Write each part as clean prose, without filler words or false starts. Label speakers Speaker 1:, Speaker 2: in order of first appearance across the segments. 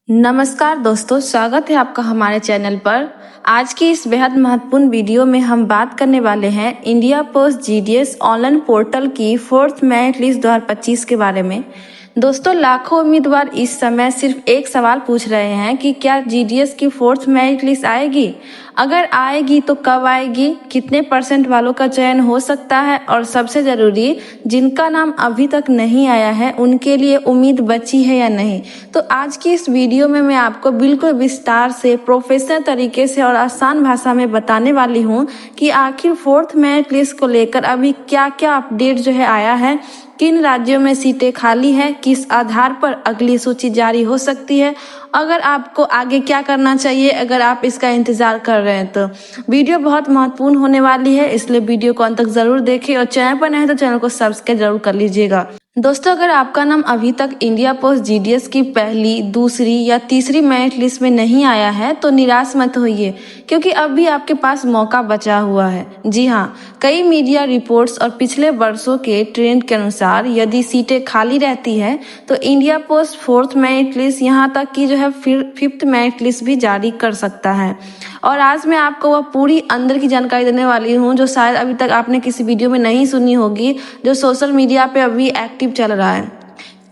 Speaker 1: नमस्कार दोस्तों, स्वागत है आपका हमारे चैनल पर। आज की इस बेहद महत्वपूर्ण वीडियो में हम बात करने वाले हैं India post GDS online portal की 4th मेरिट लिस्ट 2025 के बारे में। दोस्तों, लाखों उम्मीदवार इस समय सिर्फ एक सवाल पूछ रहे हैं कि क्या जीडीएस की 4th मेरिट लिस्ट आएगी? अगर आएगी तो कब आएगी, कितने % वालों का चयन हो सकता है, और सबसे ज़रूरी, जिनका नाम अभी तक नहीं आया है उनके लिए उम्मीद बची है या नहीं। तो आज की इस वीडियो में मैं आपको बिल्कुल विस्तार से, प्रोफेशनल तरीके से और आसान भाषा में बताने वाली हूँ कि आखिर 4th मेरिट लिस्ट को लेकर अभी क्या क्या अपडेट आया है, किन राज्यों में सीटें खाली हैं, किस आधार पर अगली सूची जारी हो सकती है, अगर आपको आगे क्या करना चाहिए अगर आप इसका इंतज़ार कर रहे हैं। तो वीडियो बहुत महत्वपूर्ण होने वाली है, इसलिए वीडियो को अंत तक ज़रूर देखें और चैनल पर नए हैं तो चैनल को सब्सक्राइब जरूर कर लीजिएगा। दोस्तों, अगर आपका नाम अभी तक इंडिया पोस्ट जीडीएस की पहली, दूसरी या तीसरी मेरिट लिस्ट में नहीं आया है तो निराश मत होइए, क्योंकि अब भी आपके पास मौका बचा हुआ है। जी हाँ, कई मीडिया रिपोर्ट्स और पिछले वर्षों के ट्रेंड के अनुसार यदि सीटें खाली रहती हैं तो India post 4th merit list यहाँ तक कि 5th मेरिट लिस्ट भी जारी कर सकता है। और आज मैं आपको वह पूरी अंदर की जानकारी देने वाली हूँ जो शायद अभी तक आपने किसी वीडियो में नहीं सुनी होगी, जो सोशल मीडिया पे अभी एक्टिव चल रहा है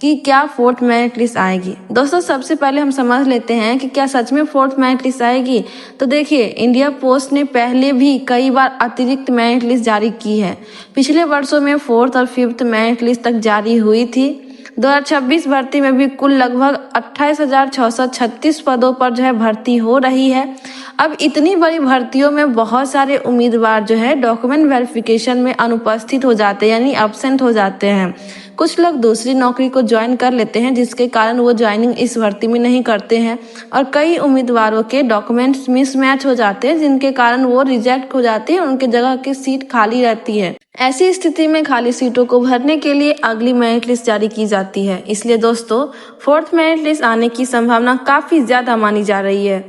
Speaker 1: कि क्या 4th मेरिट लिस्ट आएगी। दोस्तों, सबसे पहले हम समझ लेते हैं कि क्या सच में 4th मेरिट लिस्ट आएगी। तो देखिए, इंडिया पोस्ट ने पहले भी कई बार अतिरिक्त मेरिट लिस्ट जारी की है। पिछले वर्षों में 4th और 5th मेरिट लिस्ट तक जारी हुई थी। 2026 भर्ती में भी कुल लगभग 28,636 पदों पर भर्ती हो रही है। अब इतनी बड़ी भर्तियों में बहुत सारे उम्मीदवार डॉक्यूमेंट वेरिफिकेशन में अनुपस्थित हो जाते हैं, यानी एब्सेंट हो जाते हैं। कुछ लोग दूसरी नौकरी को ज्वाइन कर लेते हैं, जिसके कारण वो ज्वाइनिंग इस भर्ती में नहीं करते हैं, और कई उम्मीदवारों के डॉक्यूमेंट्स मिसमैच हो जाते हैं, जिनके कारण वो रिजेक्ट हो जाते हैं, उनके जगह की सीट खाली रहती है। ऐसी स्थिति में खाली सीटों को भरने के लिए अगली मेरिट लिस्ट जारी की जाती है। इसलिए दोस्तों, 4th मेरिट लिस्ट आने की संभावना काफ़ी ज़्यादा मानी जा रही है।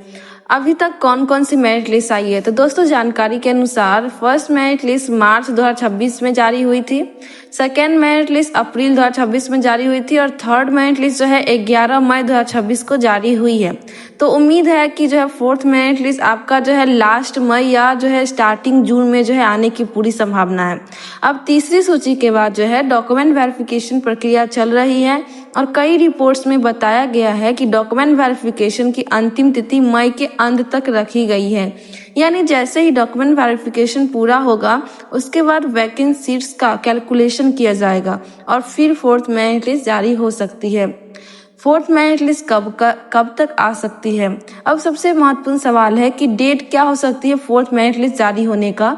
Speaker 1: अभी तक कौन कौन सी मेरिट लिस्ट आई है? तो दोस्तों, जानकारी के अनुसार 1st मेरिट लिस्ट मार्च 2026 में जारी हुई थी, 2nd मेरिट लिस्ट अप्रैल 2026 में जारी हुई थी, और 3rd मेरिट लिस्ट 11 मई 2026 को जारी हुई है। तो उम्मीद है कि 4th मेरिट लिस्ट आपका लास्ट मई या स्टार्टिंग जून में आने की पूरी संभावना है। अब तीसरी सूची के बाद डॉक्यूमेंट वेरिफिकेशन प्रक्रिया चल रही है, और कई रिपोर्ट्स में बताया गया है कि डॉक्यूमेंट वेरिफिकेशन की अंतिम तिथि मई के अंत तक रखी गई है। यानी जैसे ही डॉक्यूमेंट वेरिफिकेशन पूरा होगा उसके बाद वैकेंट सीट्स का कैलकुलेशन किया जाएगा और फिर 4th मेरिट लिस्ट जारी हो सकती है। 4th मेरिट लिस्ट कब तक आ सकती है? अब सबसे महत्वपूर्ण सवाल है कि डेट क्या हो सकती है 4th मेरिट लिस्ट जारी होने का।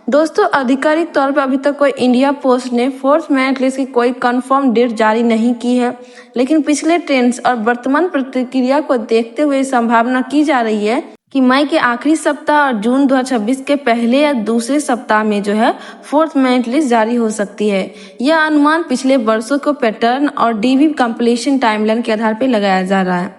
Speaker 1: दोस्तों, आधिकारिक तौर पर अभी तक कोई इंडिया पोस्ट ने 4th मेरिट लिस्ट की कोई कंफर्म डेट जारी नहीं की है, लेकिन पिछले ट्रेंड्स और वर्तमान प्रतिक्रिया को देखते हुए संभावना की जा रही है कि मई के आखिरी सप्ताह और जून 2026 के पहले या दूसरे सप्ताह में 4th मेरिट लिस्ट जारी हो सकती है। यह अनुमान पिछले वर्षों को पैटर्न और डीवी कंप्लीशन टाइमलाइन के आधार पर लगाया जा रहा है।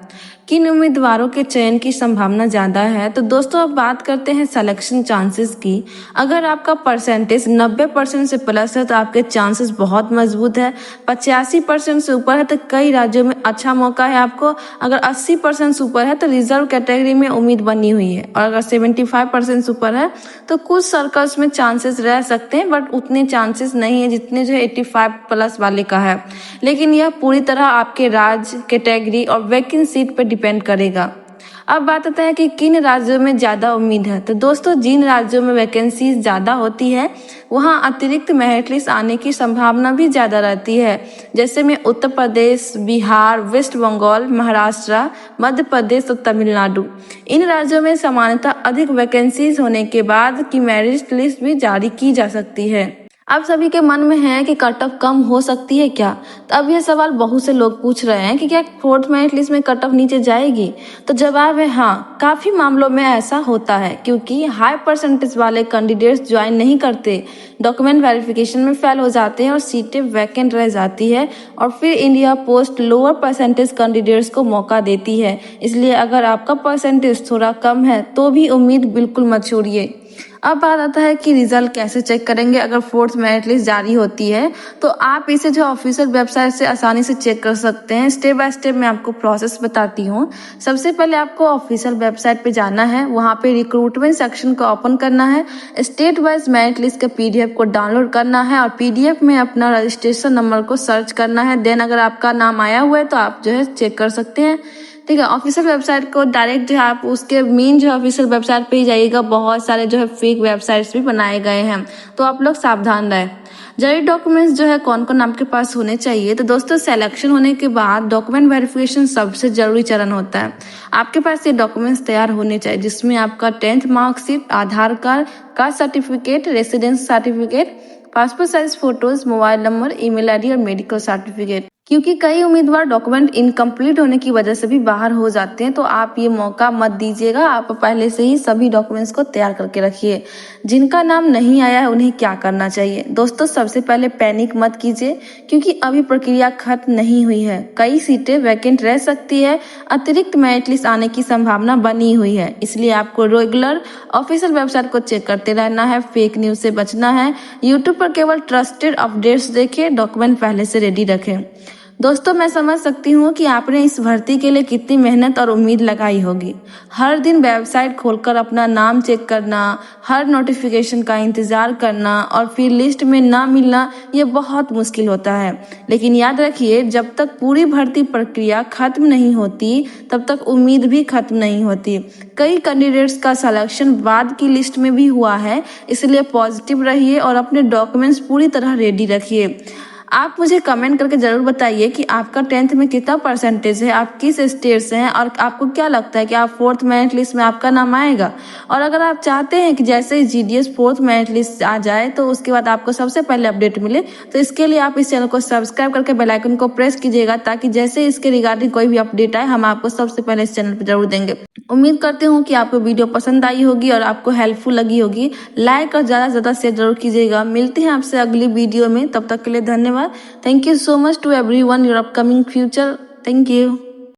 Speaker 1: किन उम्मीदवारों के चयन की संभावना ज़्यादा है? तो दोस्तों, अब बात करते हैं सिलेक्शन चांसेस की। अगर आपका परसेंटेज 90% से प्लस है तो आपके चांसेस बहुत मजबूत है। 85% से ऊपर है तो कई राज्यों में अच्छा मौका है आपको। अगर 80% से ऊपर है तो रिजर्व कैटेगरी में उम्मीद बनी हुई है, और अगर 75% से ऊपर है तो कुछ सर्कल्स में चांसेस रह सकते हैं, बट उतने चांसेस नहीं है जितने 85 प्लस वाले का है। लेकिन यह पूरी तरह आपके राज्य, कैटेगरी और वैकेंट सीट पर डिपेंड करेगा। अब बात आता है कि किन राज्यों में ज़्यादा उम्मीद है। तो दोस्तों, जिन राज्यों में वैकेंसीज ज़्यादा होती है वहाँ अतिरिक्त मेरिट लिस्ट आने की संभावना भी ज़्यादा रहती है। जैसे में उत्तर प्रदेश, बिहार, वेस्ट बंगाल, महाराष्ट्र, मध्य प्रदेश और तमिलनाडु। इन राज्यों में सामान्यतः अधिक वैकेंसीज होने के बाद की मेरिट लिस्ट भी जारी की जा सकती है। अब सभी के मन में है कि कट ऑफ कम हो सकती है क्या? तो अब यह सवाल बहुत से लोग पूछ रहे हैं कि क्या 4th मेरिट लिस्ट में कट ऑफ नीचे जाएगी? तो जवाब है हाँ, काफ़ी मामलों में ऐसा होता है, क्योंकि हाई परसेंटेज वाले कैंडिडेट्स ज्वाइन नहीं करते, डॉक्यूमेंट वेरिफिकेशन में फेल हो जाते हैं और सीटें वैकेंट रह जाती है, और फिर India post lower percentage candidates को मौका देती है। इसलिए अगर आपका परसेंटेज थोड़ा कम है तो भी उम्मीद बिल्कुल मत छोड़िए। अब बात आता है कि रिजल्ट कैसे चेक करेंगे। अगर फोर्थ मेरिट लिस्ट जारी होती है तो आप इसे जो ऑफिशियल वेबसाइट से आसानी से चेक कर सकते हैं। स्टेप बाय स्टेप मैं आपको प्रोसेस बताती हूँ। सबसे पहले आपको ऑफिशियल वेबसाइट पे जाना है, वहाँ पे रिक्रूटमेंट सेक्शन को ओपन करना है, स्टेट वाइज मेरिट लिस्ट का पीडीएफ को डाउनलोड करना है और पीडीएफ में अपना रजिस्ट्रेशन नंबर को सर्च करना है। देन अगर आपका नाम आया हुआ है तो आप जो है चेक कर सकते हैं। ठीक है, ऑफिशियल वेबसाइट को डायरेक्ट जो है आप उसके मेन जो है ऑफिशियल वेबसाइट पे ही जाइएगा। बहुत सारे जो है फेक वेबसाइट्स भी बनाए गए हैं, तो आप लोग सावधान रहें। जरूरी डॉक्यूमेंट्स जो है कौन कौन आपके पास होने चाहिए, तो दोस्तों सिलेक्शन होने के बाद डॉक्यूमेंट वेरिफिकेशन सबसे जरूरी चरण होता है। आपके पास ये डॉक्यूमेंट्स तैयार होने चाहिए, जिसमें आपका 10th marksheet, Aadhaar card, caste certificate, residence certificate, passport size photos, mobile number, email ID और मेडिकल सर्टिफिकेट। क्योंकि कई उम्मीदवार डॉक्यूमेंट इनकम्प्लीट होने की वजह से भी बाहर हो जाते हैं, तो आप ये मौका मत दीजिएगा। आप पहले से ही सभी डॉक्यूमेंट्स को तैयार करके रखिए। जिनका नाम नहीं आया है उन्हें क्या करना चाहिए, दोस्तों सबसे पहले पैनिक मत कीजिए, क्योंकि अभी प्रक्रिया खत्म नहीं हुई है। कई सीटें वैकेंट रह सकती है, अतिरिक्त मेरिट लिस्ट आने की संभावना बनी हुई है। इसलिए आपको रेगुलर ऑफिशियल वेबसाइट को चेक करते रहना है, फेक न्यूज से बचना है। यूट्यूब पर केवल ट्रस्टेड अपडेट्स देखें, डॉक्यूमेंट पहले से रेडी रखें। दोस्तों मैं समझ सकती हूँ कि आपने इस भर्ती के लिए कितनी मेहनत और उम्मीद लगाई होगी। हर दिन वेबसाइट खोलकर अपना नाम चेक करना, हर नोटिफिकेशन का इंतजार करना और फिर लिस्ट में ना मिलना, ये बहुत मुश्किल होता है। लेकिन याद रखिए, जब तक पूरी भर्ती प्रक्रिया खत्म नहीं होती तब तक उम्मीद भी खत्म नहीं होती। कई कैंडिडेट्स का सिलेक्शन बाद की लिस्ट में भी हुआ है, इसलिए पॉजिटिव रहिए और अपने डॉक्यूमेंट्स पूरी तरह रेडी रखिए। आप मुझे कमेंट करके ज़रूर बताइए कि आपका 10th में कितना परसेंटेज है, आप किस स्टेट से हैं और आपको क्या लगता है कि आप फोर्थ मेरिट लिस्ट में आपका नाम आएगा। और अगर आप चाहते हैं कि जैसे ही जीडीएस फोर्थ मेरिट लिस्ट आ जाए तो उसके बाद आपको सबसे पहले अपडेट मिले, तो इसके लिए आप इस चैनल को सब्सक्राइब करके बेल आइकन को प्रेस कीजिएगा, ताकि जैसे इसके रिगार्डिंग कोई भी अपडेट आए हम आपको सबसे पहले इस चैनल पर जरूर देंगे। उम्मीद करती हूँ कि आपको वीडियो पसंद आई होगी और आपको हेल्पफुल लगी होगी। लाइक और ज़्यादा से ज़्यादा शेयर जरूर कीजिएगा। मिलते हैं आपसे अगली वीडियो में, तब तक के लिए धन्यवाद। Thank you so much to everyone, your upcoming future. Thank you.